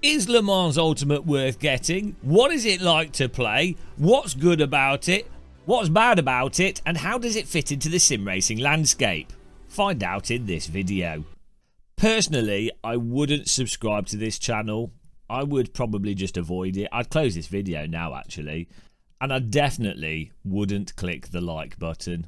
Is Le Mans Ultimate worth getting? What is it like to play? What's good about it? What's bad about it? And how does it fit into the sim racing landscape? Find out in this video. Personally, I wouldn't subscribe to this channel. I would probably just avoid it. I'd close this video now, actually. And I definitely wouldn't click the like button.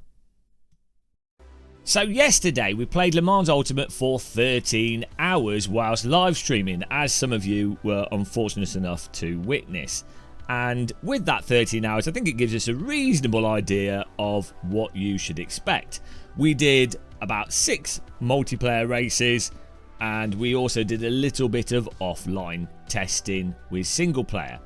So yesterday we played Le Mans Ultimate for 13 hours whilst live streaming, as some of you were unfortunate enough to witness. And with that 13 hours, I think it gives us a reasonable idea of what you should expect. We did about 6 multiplayer races, and we also did a little bit of offline testing with single player.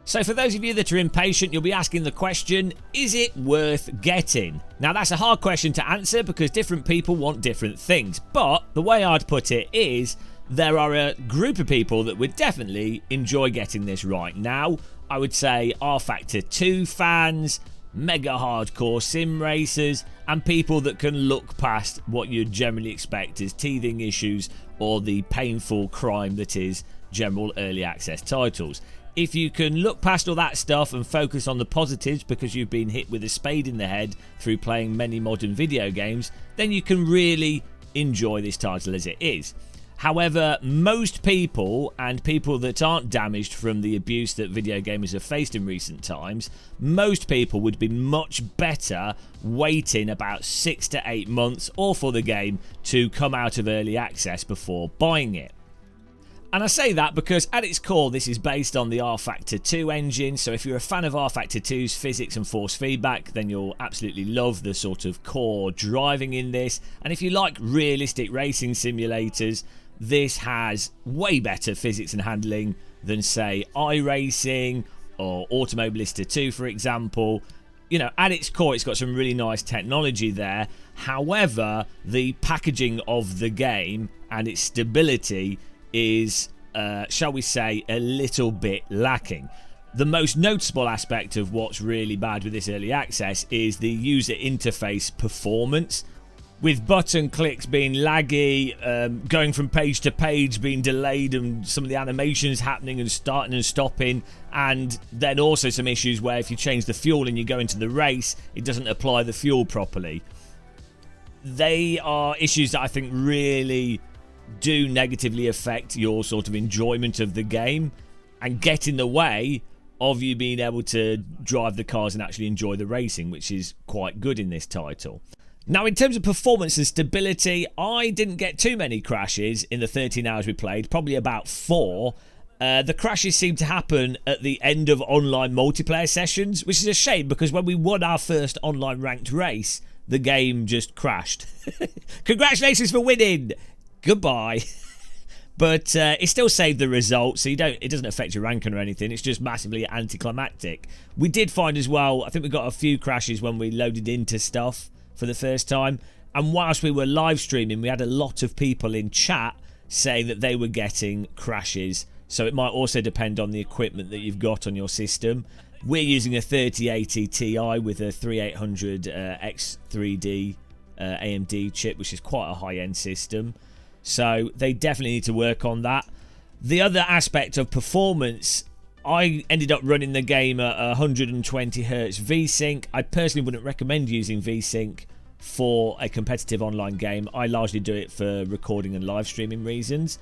So for those of you that are impatient, you'll be asking the question, is it worth getting? Now that's a hard question to answer because different people want different things. But the way I'd put it is, there are a group of people that would definitely enjoy getting this right now. I would say rFactor 2 fans, mega hardcore sim racers, and people that can look past what you'd generally expect as teething issues or the painful crime that is general early access titles. If you can look past all that stuff and focus on the positives because you've been hit with a spade in the head through playing many modern video games, then you can really enjoy this title as it is. However, most people, and people that aren't damaged from the abuse that video gamers have faced in recent times, most people would be much better waiting about 6 to 8 months or for the game to come out of early access before buying it. And I say that because at its core this is based on the rFactor 2 engine, so if you're a fan of rFactor 2's physics and force feedback, then you'll absolutely love the sort of core driving in this. And if you like realistic racing simulators, this has way better physics and handling than say iRacing or Automobilista 2 for example. You know, at its core it's got some really nice technology there. However, the packaging of the game and its stability is, shall we say, a little bit lacking. The most noticeable aspect of what's really bad with this early access is the user interface performance, with button clicks being laggy, going from page to page being delayed, and some of the animations happening and starting and stopping, and then also some issues where if you change the fuel and you go into the race, it doesn't apply the fuel properly. They are issues that I think really do negatively affect your sort of enjoyment of the game and get in the way of you being able to drive the cars and actually enjoy the racing, which is quite good in this title. Now, in terms of performance and stability, I didn't get too many crashes in the 13 hours we played, probably about 4. The crashes seem to happen at the end of online multiplayer sessions, which is a shame because when we won our first online ranked race, the game just crashed. Congratulations for winning! Goodbye. But it still saved the result, so it doesn't affect your ranking or anything. It's just massively anticlimactic. We did find as well, I think we got a few crashes when we loaded into stuff for the first time, and whilst we were live streaming we had a lot of people in chat saying that they were getting crashes, so it might also depend on the equipment that you've got on your system. We're using a 3080 Ti with a 3800 X3D AMD chip, which is quite a high-end system. So they definitely need to work on that. The other aspect of performance, I ended up running the game at 120 Hz VSync. I personally wouldn't recommend using VSync for a competitive online game. I largely do it for recording and live streaming reasons.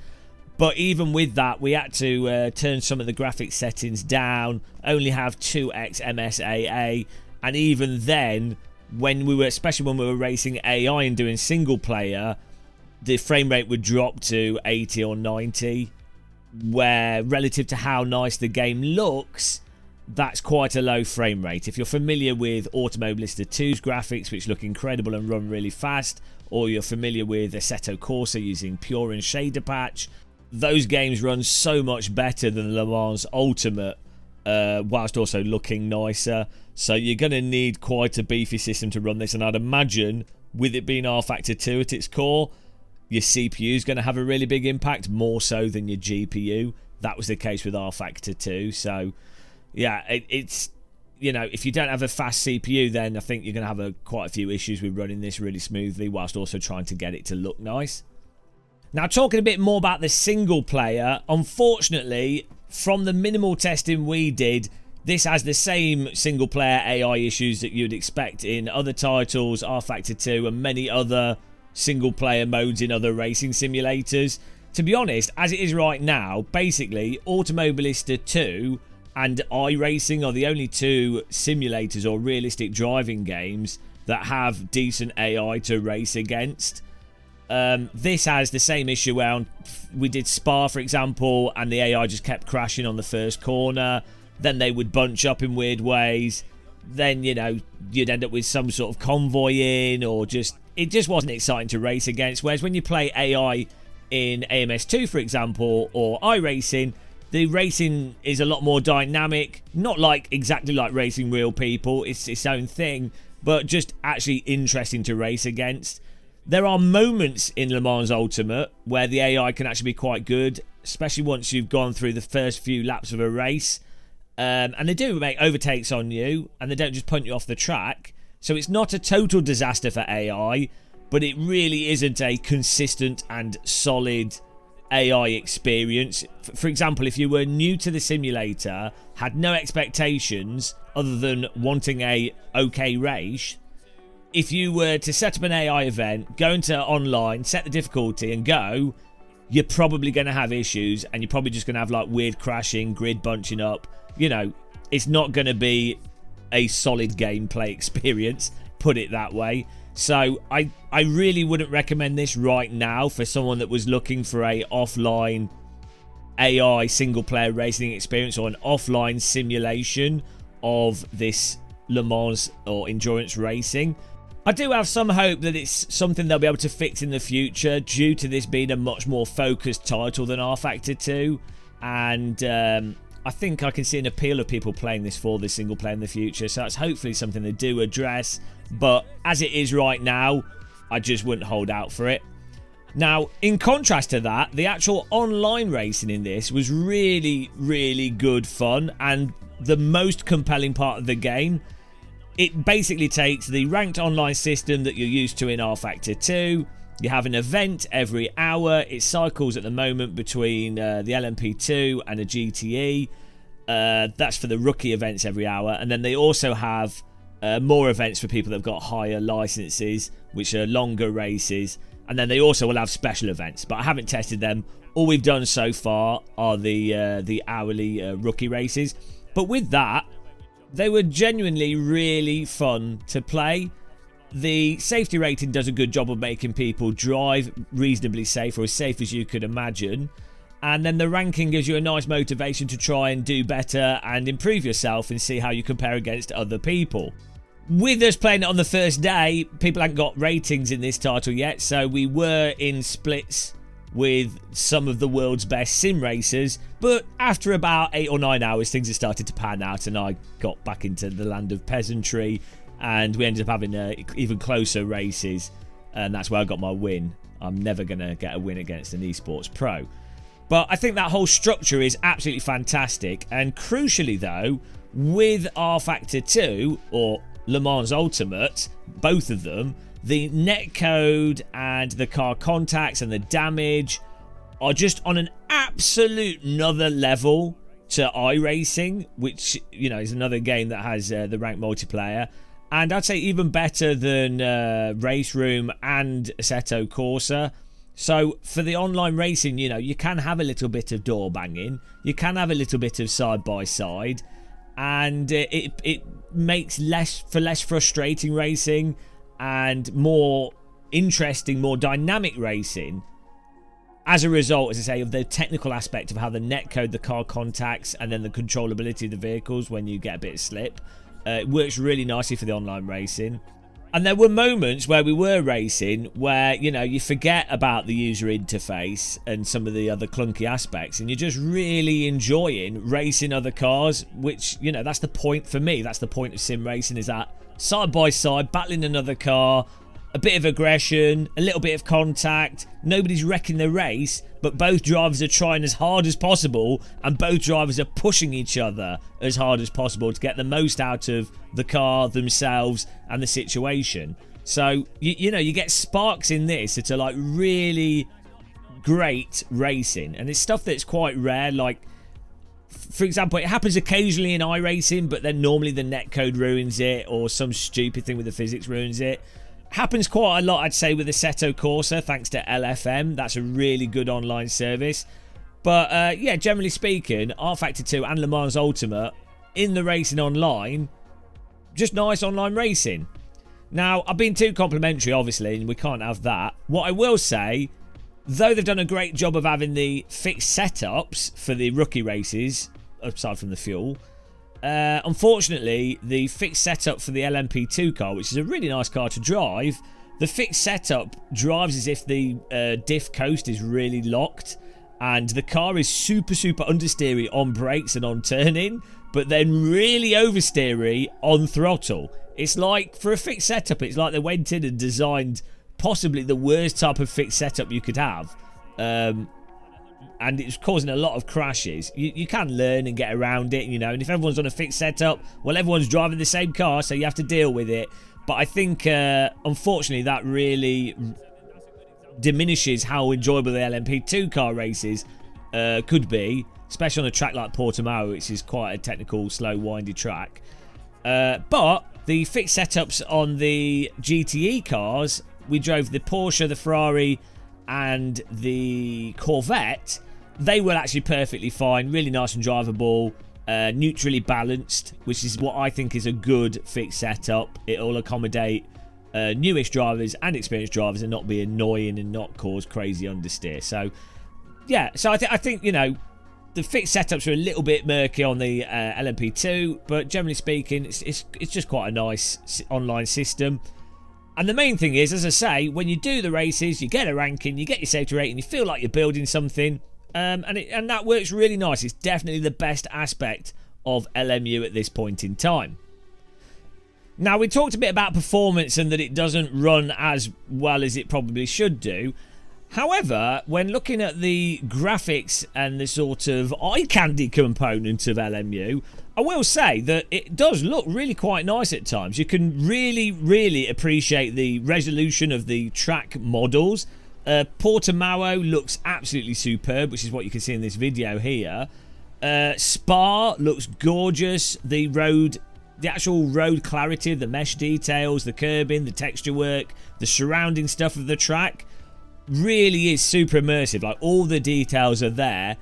But even with that, we had to turn some of the graphics settings down, only have 2x MSAA, and even then, especially when we were racing AI and doing single player, the frame rate would drop to 80 or 90, where relative to how nice the game looks, that's quite a low frame rate. If you're familiar with Automobilista 2's graphics, which look incredible and run really fast, or you're familiar with Assetto Corsa using Pure and Shader Patch, those games run so much better than Le Mans Ultimate, whilst also looking nicer. So you're going to need quite a beefy system to run this, and I'd imagine with it being rFactor 2 at its core, your CPU is going to have a really big impact, more so than your GPU. That was the case with rFactor 2. So, yeah, it's, you know, if you don't have a fast CPU, then I think you're going to have quite a few issues with running this really smoothly, whilst also trying to get it to look nice. Now, talking a bit more about the single player, unfortunately, from the minimal testing we did, this has the same single player AI issues that you'd expect in other titles, rFactor 2 and many other single player modes in other racing simulators. To be honest, as it is right now, basically Automobilista 2 and iRacing are the only two simulators or realistic driving games that have decent AI to race against. This has the same issue where we did Spa, for example, and the AI just kept crashing on the first corner. Then they would bunch up in weird ways. Then, you know, you'd end up with some sort of convoying, or it just wasn't exciting to race against. Whereas when you play AI in AMS2, for example, or iRacing, the racing is a lot more dynamic. Not like exactly like racing real people. It's its own thing, but just actually interesting to race against. There are moments in Le Mans Ultimate where the AI can actually be quite good, especially once you've gone through the first few laps of a race. And they do make overtakes on you, and they don't just punt you off the track. So it's not a total disaster for AI, but it really isn't a consistent and solid AI experience. For example, if you were new to the simulator, had no expectations other than wanting a okay race, if you were to set up an AI event, go into online, set the difficulty and go, you're probably going to have issues, and you're probably just going to have like weird crashing, grid bunching up. You know, it's not going to be a solid gameplay experience, put it that way. So I really wouldn't recommend this right now for someone that was looking for a offline AI single player racing experience, or an offline simulation of this Le Mans or endurance racing. I do have some hope that it's something they'll be able to fix in the future, due to this being a much more focused title than rFactor 2. And I think I can see an appeal of people playing this for the single player in the future. So that's hopefully something they do address. But as it is right now, I just wouldn't hold out for it. Now, in contrast to that, the actual online racing in this was really, really good fun, and the most compelling part of the game. It basically takes the ranked online system that you're used to in rFactor 2. You have an event every hour. It cycles at the moment between the LMP2 and a GTE. That's for the rookie events every hour. And then they also have more events for people that have got higher licenses, which are longer races. And then they also will have special events, but I haven't tested them. All we've done so far are the hourly rookie races. But with that, they were genuinely really fun to play. The safety rating does a good job of making people drive reasonably safe, or as safe as you could imagine. And then the ranking gives you a nice motivation to try and do better and improve yourself and see how you compare against other people. With us playing it on the first day, people haven't got ratings in this title yet, so we were in splits with some of the world's best sim racers, but after about 8 or 9 hours things have started to pan out, and I got back into the land of peasantry, and we ended up having even closer races, and that's where I got my win. I'm never going to get a win against an esports pro. But I think that whole structure is absolutely fantastic, and crucially though, with rFactor 2 or Le Mans Ultimate, both of them, the netcode and the car contacts and the damage are just on an absolute another level to iRacing, which, you know, is another game that has the ranked multiplayer. And I'd say even better than Race Room and Assetto Corsa. So for the online racing, you know, you can have a little bit of door banging, you can have a little bit of side by side, and it makes less frustrating racing and more interesting, more dynamic racing as a result, as I say, of the technical aspect of how the netcode, the car contacts, and then the controllability of the vehicles when you get a bit of slip. It works really nicely for the online racing. And there were moments where we were racing where, you know, you forget about the user interface and some of the other clunky aspects, and you're just really enjoying racing other cars, which, you know, that's the point for me. That's the point of sim racing, is that side by side, battling another car, a bit of aggression, a little bit of contact. Nobody's wrecking the race, but both drivers are trying as hard as possible, and both drivers are pushing each other as hard as possible to get the most out of the car, themselves, and the situation. So, you know, you get sparks in this that are like really, great racing, and it's stuff that's quite rare. Like, for example, it happens occasionally in iRacing, but then normally the netcode ruins it, or some stupid thing with the physics ruins it. Happens quite a lot, I'd say, with Assetto Corsa, thanks to LFM. That's a really good online service. But yeah, generally speaking, rFactor 2 and Le Mans Ultimate in the racing online, just nice online racing. Now, I've been too complimentary, obviously, and we can't have that. What I will say, though they've done a great job of having the fixed setups for the rookie races, aside from the fuel, unfortunately, the fixed setup for the LMP2 car, which is a really nice car to drive, the fixed setup drives as if the diff coast is really locked, and the car is super understeery on brakes and on turning, but then really oversteery on throttle. It's like, for a fixed setup, it's like they went in and designed possibly the worst type of fixed setup you could have. And it's causing a lot of crashes. You can learn and get around it, you know, and if everyone's on a fixed setup, well, everyone's driving the same car, so you have to deal with it. But I think, unfortunately, that really diminishes how enjoyable the LMP2 car races could be, especially on a track like Portimao, which is quite a technical, slow, windy track. But the fixed setups on the GTE cars, we drove the Porsche, the Ferrari, and the Corvette. They were actually perfectly fine, really nice and drivable, neutrally balanced, which is what I think is a good fixed setup. It'll accommodate newish drivers and experienced drivers and not be annoying and not cause crazy understeer. So, yeah, so I think, you know, the fixed setups are a little bit murky on the LMP2, but generally speaking, it's just quite a nice online system. And the main thing is, as I say, when you do the races, you get a ranking, you get your safety rating, you feel like you're building something, and that works really nice. It's definitely the best aspect of LMU at this point in time. Now, we talked a bit about performance and that it doesn't run as well as it probably should do. However, when looking at the graphics and the sort of eye candy component of LMU, I will say that it does look really quite nice at times. You can really appreciate the resolution of the track models. Portimao looks absolutely superb, which is what you can see in this video here. Spa looks gorgeous. The actual road clarity, the mesh details, the curbing, the texture work, the surrounding stuff of the track really is super immersive. Like, all the details are there.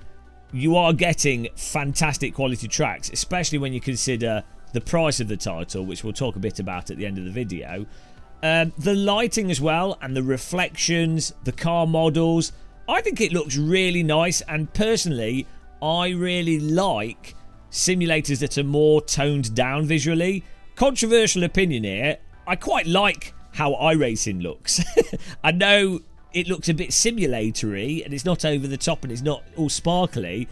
You are getting fantastic quality tracks, especially when you consider the price of the title, which we'll talk a bit about at the end of the video. The lighting as well, and the reflections, the car models, I think it looks really nice. And personally, I really like simulators that are more toned down visually. Controversial opinion here, I quite like how iRacing looks. I know it looks a bit simulatory and it's not over the top and it's not all sparkly.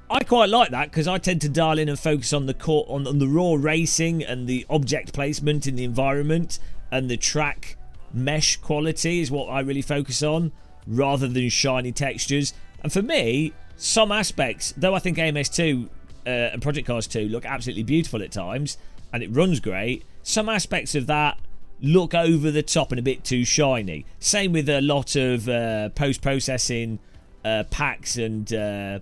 I quite like that because I tend to dial in and focus on the raw racing and the object placement in the environment, and the track mesh quality is what I really focus on, rather than shiny textures. And for me, some aspects, though I think AMS2 and Project Cars 2 look absolutely beautiful at times and it runs great, some aspects of that look over the top and a bit too shiny. Same with a lot of post-processing packs and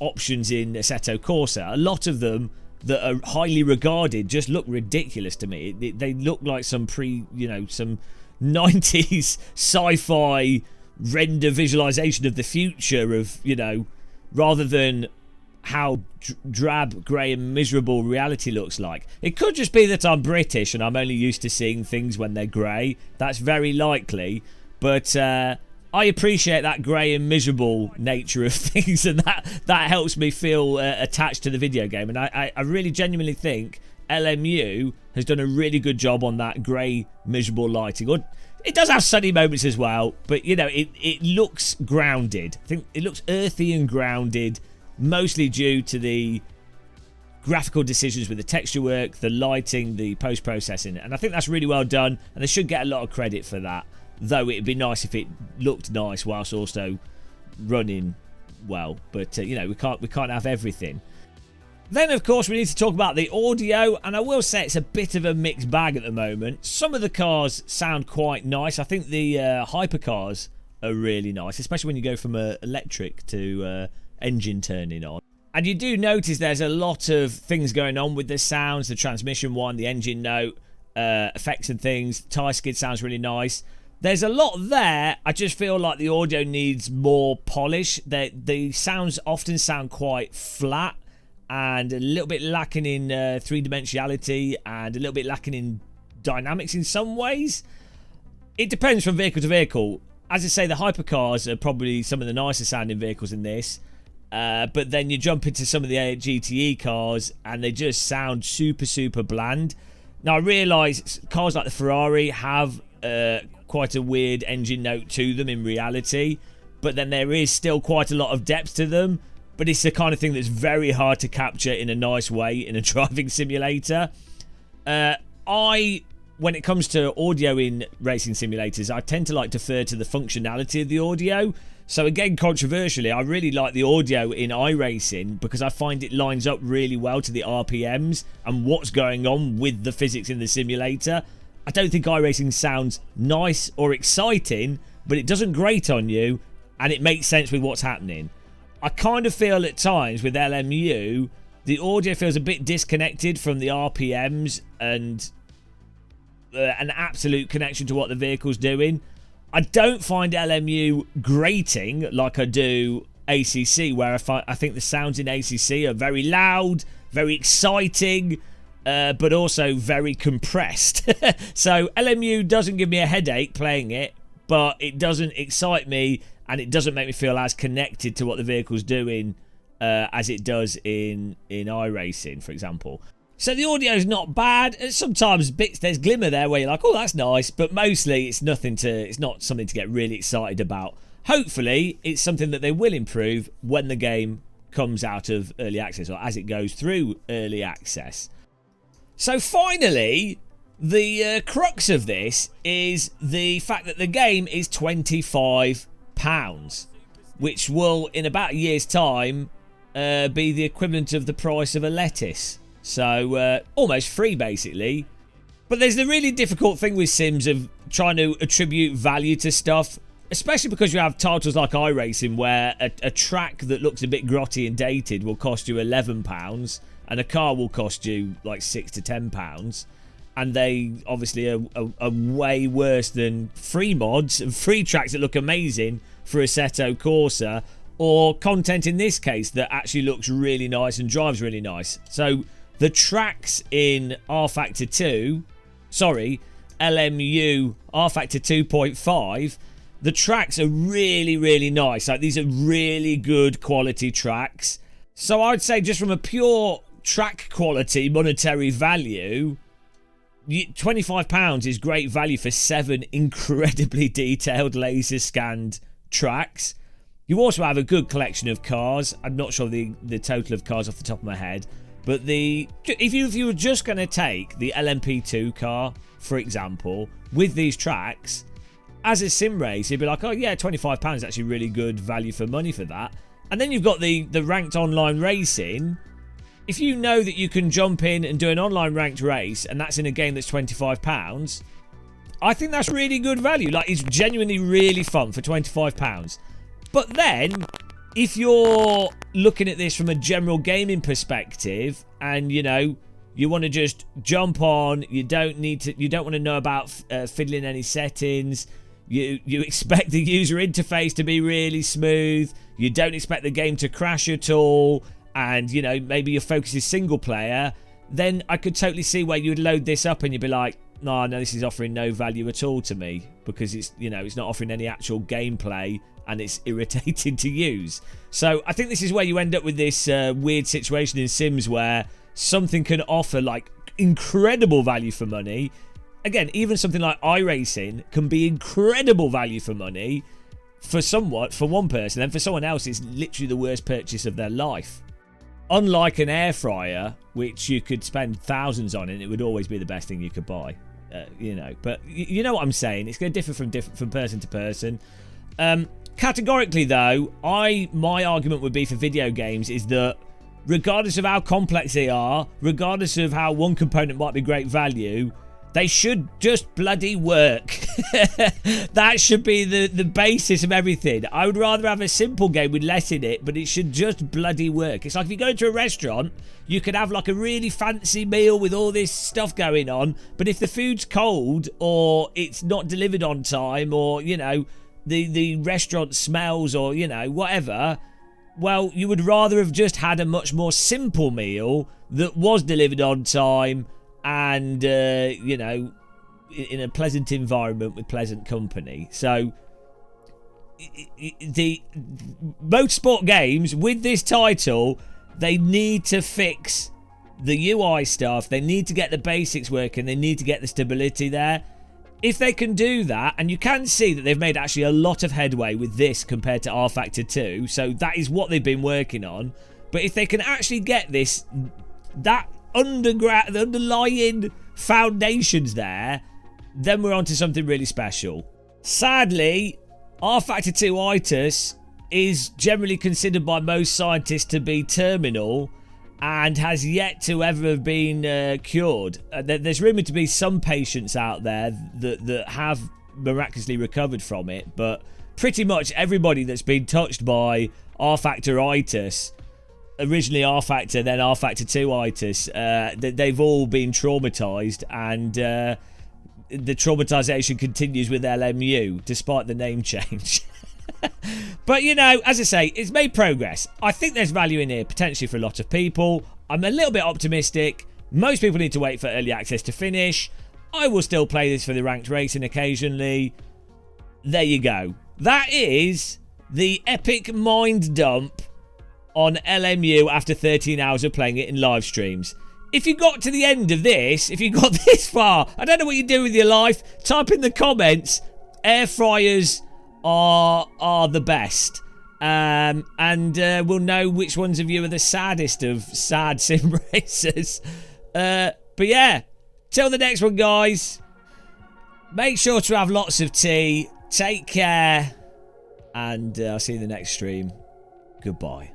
options in Assetto Corsa. A lot of them that are highly regarded just look ridiculous to me. They look like some some 90s sci-fi render visualization of the future of, rather than how drab, grey and miserable reality looks like. It could just be that I'm British and I'm only used to seeing things when they're grey. That's very likely, but I appreciate that grey and miserable nature of things, and that helps me feel attached to the video game. And I really genuinely think LMU has done a really good job on that grey, miserable lighting. It does have sunny moments as well, but it looks grounded. I think it looks earthy and grounded, mostly due to the graphical decisions with the texture work, the lighting, the post-processing. And I think that's really well done, and they should get a lot of credit for that. Though it'd be nice if it looked nice whilst also running well. But, we can't have everything. Then, of course, we need to talk about the audio, and I will say it's a bit of a mixed bag at the moment. Some of the cars sound quite nice. I think the hypercars are really nice, especially when you go from electric to engine turning on. And you do notice there's a lot of things going on with the sounds, the transmission one, the engine note, effects and things. Tyre skid sounds really nice. There's a lot there. I just feel like the audio needs more polish. The sounds often sound quite flat and a little bit lacking in three-dimensionality and a little bit lacking in dynamics in some ways. It depends from vehicle to vehicle. As I say, the hypercars are probably some of the nicer sounding vehicles in this. But then you jump into some of the GTE cars and they just sound super, super bland. Now, I realise cars like the Ferrari have quite a weird engine note to them in reality. But then there is still quite a lot of depth to them. But it's the kind of thing that's very hard to capture in a nice way in a driving simulator. When it comes to audio in racing simulators, I tend to like defer to the functionality of the audio. So again, controversially, I really like the audio in iRacing because I find it lines up really well to the RPMs and what's going on with the physics in the simulator. I don't think iRacing sounds nice or exciting, but it doesn't grate on you and it makes sense with what's happening. I kind of feel at times with LMU, the audio feels a bit disconnected from the RPMs and an absolute connection to what the vehicle's doing. I don't find LMU grating like I do ACC, where I think the sounds in ACC are very loud, very exciting, but also very compressed. So LMU doesn't give me a headache playing it, but it doesn't excite me and it doesn't make me feel as connected to what the vehicle's doing as it does in iRacing, for example. So the audio is not bad. Sometimes there's glimmer there where you're like, oh, that's nice, but mostly it's not something to get really excited about. Hopefully, it's something that they will improve when the game comes out of early access or as it goes through early access. So finally, the crux of this is the fact that the game is £25, which will, in about a year's time, be the equivalent of the price of a lettuce. So almost free basically. But there's the really difficult thing with Sims of trying to attribute value to stuff, especially because you have titles like iRacing where a track that looks a bit grotty and dated will cost you £11 and a car will cost you like £6 to £10, and they obviously are way worse than free mods and free tracks that look amazing for Assetto Corsa, or content in this case that actually looks really nice and drives really nice. So the tracks in rFactor 2, LMU rFactor 2.5, the tracks are really, really nice. Like, these are really good quality tracks. So I'd say just from a pure track quality, monetary value, £25 is great value for 7 incredibly detailed laser scanned tracks. You also have a good collection of cars. I'm not sure the total of cars off the top of my head. But if you were just going to take the LMP2 car, for example, with these tracks, as a sim race, you'd be like, oh yeah, £25 is actually really good value for money for that. And then you've got the ranked online racing. If you know that you can jump in and do an online ranked race, and that's in a game that's £25, I think that's really good value. Like, it's genuinely really fun for £25. But then, if you're looking at this from a general gaming perspective and, you know, you want to just jump on, you don't want to know about fiddling any settings, you expect the user interface to be really smooth, you don't expect the game to crash at all, and, you know, maybe your focus is single player, then I could totally see where you'd load this up and you'd be like, no, this is offering no value at all to me, because it's, you know, it's not offering any actual gameplay and it's irritating to use. So I think this is where you end up with this weird situation in Sims where something can offer like incredible value for money. Again, even something like iRacing can be incredible value for money for one person, and for someone else it's literally the worst purchase of their life. Unlike an air fryer, which you could spend thousands on and it would always be the best thing you could buy. You know, but you know what I'm saying. It's going to differ from person to person. Categorically though, my argument would be for video games is that regardless of how complex they are, regardless of how one component might be great value, They should just bloody work. That should be the basis of everything. I would rather have a simple game with less in it, but it should just bloody work. It's like if you go to a restaurant, you could have like a really fancy meal with all this stuff going on, but if the food's cold or it's not delivered on time, or, you know, the restaurant smells, or, you know, whatever, well, you would rather have just had a much more simple meal that was delivered on time and, you know, in a pleasant environment with pleasant company. So, the motorsport games with this title, they need to fix the UI stuff. They need to get the basics working. They need to get the stability there. If they can do that, and you can see that they've made actually a lot of headway with this compared to rFactor 2, so that is what they've been working on. But if they can actually get this, the underlying foundations there, then we're onto something really special. Sadly, rFactor 2 itis is generally considered by most scientists to be terminal and has yet to ever have been cured. There's rumoured to be some patients out there that have miraculously recovered from it, but pretty much everybody that's been touched by rFactor itis, originally rFactor, then rFactor 2 itis, they've all been traumatised, and the traumatisation continues with LMU, despite the name change. But, you know, as I say, it's made progress. I think there's value in here, potentially, for a lot of people. I'm a little bit optimistic. Most people need to wait for early access to finish. I will still play this for the ranked racing occasionally. There you go. That is the epic mind dump on LMU after 13 hours of playing it in live streams. If you got to the end of this, if you got this far, I don't know what you do with your life. Type in the comments, air fryers are the best, and we'll know which ones of you are the saddest of sad sim racers. But yeah, till the next one, guys, make sure to have lots of tea, take care, and I'll see you in the next stream. Goodbye.